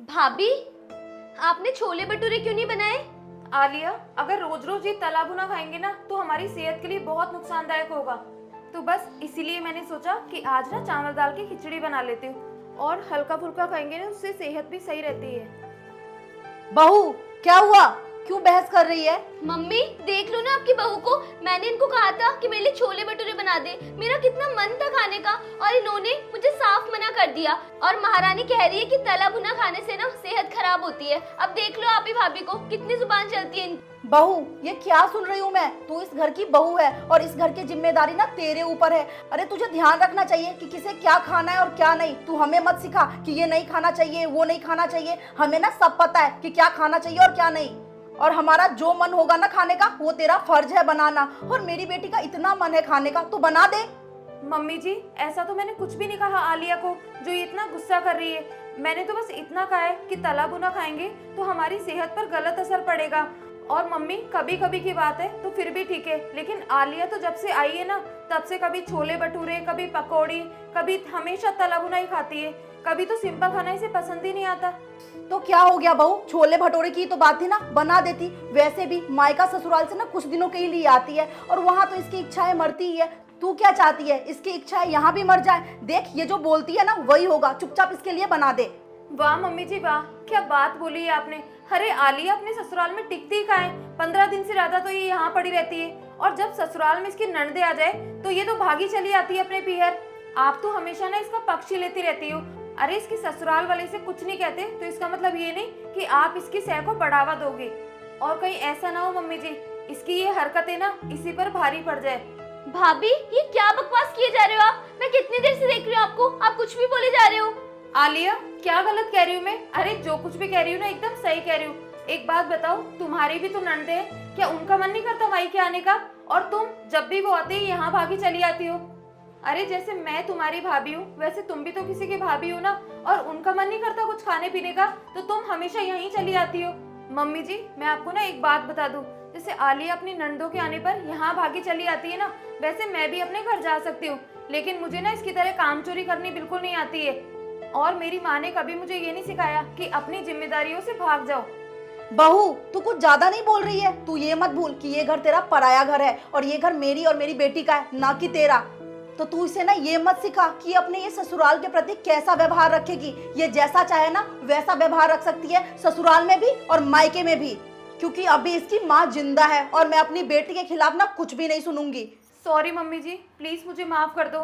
भाभी, आपने छोले भटूरे क्यों नहीं बनाए? आलिया, अगर रोज रोज ये तला भुना खाएंगे ना तो हमारी सेहत के लिए बहुत नुकसानदायक होगा। तो बस इसीलिए मैंने सोचा कि आज ना चावल दाल की खिचड़ी बना लेती हूँ और हल्का फुल्का खाएंगे ना उससे सेहत भी सही रहती है। बहू, क्या हुआ? क्यों बहस कर रही है? मम्मी, देख लो ना आपकी बहू को। मैंने इनको कहा था कि मेरे लिए छोले भटूरे बना दे। मेरा कितना मन था खाने का और इन्होंने मुझे साफ मना कर दिया। और महारानी कह रही है कि तला भुना खाने से ना सेहत खराब होती है। अब देख लो आप ही भाभी को कितनी जुबान चलती है इनकी। बहू, ये क्या सुन रही हूँ मैं? तू इस घर की बहू है और इस घर की जिम्मेदारी ना तेरे ऊपर है। अरे तुझे ध्यान रखना चाहिए कि किसे क्या खाना है और क्या नहीं। तू हमें मत सिखा कि ये नहीं खाना चाहिए, वो नहीं खाना चाहिए। हमें ना सब पता है कि क्या खाना चाहिए और क्या नहीं। और हमारा जो मन होगा ना खाने का, वो तेरा फर्ज है बनाना। और मेरी बेटी का इतना मन है खाने का, तो बना दे। मम्मी जी, ऐसा तो मैंने कुछ भी नहीं कहा आलिया को जो ये इतना गुस्सा कर रही है। मैंने तो बस इतना कहा है कि तला भुना खाएंगे तो हमारी सेहत पर गलत असर पड़ेगा। और मम्मी, कभी कभी की बात है तो फिर भी ठीक है, लेकिन आलिया तो जब से आई है ना तब से कभी छोले भटूरे, कभी पकौड़ी, कभी हमेशा तला भुना ही खाती है। कभी तो सिंपल खाना इसे पसंद ही नहीं आता। तो क्या हो गया बहू? छोले भटूरे की तो बात थी ना, बना देती। वैसे भी मायका ससुराल से ना कुछ दिनों के लिए आती है और वहाँ तो इसकी इच्छाएं मरती ही है। तू क्या चाहती है? इसकी इच्छाएं यहाँ भी मर जाए? देख, ये जो बोलती है ना वही होगा। चुपचाप इसके लिए बना दे। वाह मम्मी जी वाह, क्या बात बोली है आपने। अरे आलिया अपने ससुराल में टिकती ही कहाँ है? 15 दिन से ज्यादा तो ये यहाँ पड़ी रहती है। और जब ससुराल में इसकी ननदे आ जाए तो ये तो भागी चली आती है अपने पीहर। आप तो हमेशा ना इसका पक्ष ही लेती रहती हो। अरे इसकी ससुराल वाले से कुछ नहीं कहते तो इसका मतलब ये नहीं कि आप इसकी सह को बढ़ावा दोगे। और कहीं ऐसा ना हो मम्मी जी, इसकी ये हरकतें ना इसी पर भारी पड़ जाए। भाभी, ये क्या बकवास किए जा रहे हो आप? मैं कितनी देर से देख रही हूँ आपको, आप कुछ भी बोले जा रहे हो। आलिया, क्या गलत कह रही हूँ मैं? अरे जो कुछ भी कह रही हूँ ना एकदम सही कह रही हूँ। एक बात बताओ, तुम्हारी भी तो ननदे हैं, क्या उनका मन नहीं करता मायके आने का? और तुम जब भी वो आती है यहाँ भागी चली आती हो। अरे जैसे मैं तुम्हारी भाभी हूँ वैसे तुम भी तो किसी की भाभी हो ना। और उनका मन नहीं करता कुछ खाने पीने का तो तुम हमेशा यहीं चली आती हो। मम्मी जी, मैं आपको ना एक बात बता दूं, जैसे आलिया अपनी नंदों के आने पर यहाँ भागी चली आती है ना, वैसे मैं भी अपने घर जा सकती हूँ। लेकिन मुझे ना इसकी तरह काम चोरी करनी बिल्कुल नहीं आती है। और मेरी माँ ने कभी मुझे ये नहीं सिखाया कि अपनी जिम्मेदारियों से भाग जाओ। बहू, तू कुछ ज्यादा नहीं बोल रही है? तू ये मत भूल कि ये घर तेरा पराया घर है और ये घर मेरी और मेरी बेटी का है, ना कि तेरा। तो तू इसे ना ये मत सिखा कि अपने ये ससुराल के प्रति कैसा व्यवहार रखेगी। ये जैसा चाहे ना वैसा व्यवहार रख सकती है, ससुराल में भी और मायके में भी। क्योंकि अभी इसकी माँ जिंदा है और मैं अपनी बेटी के खिलाफ ना कुछ भी नहीं सुनूंगी। सॉरी मम्मी जी, प्लीज मुझे माफ कर दो।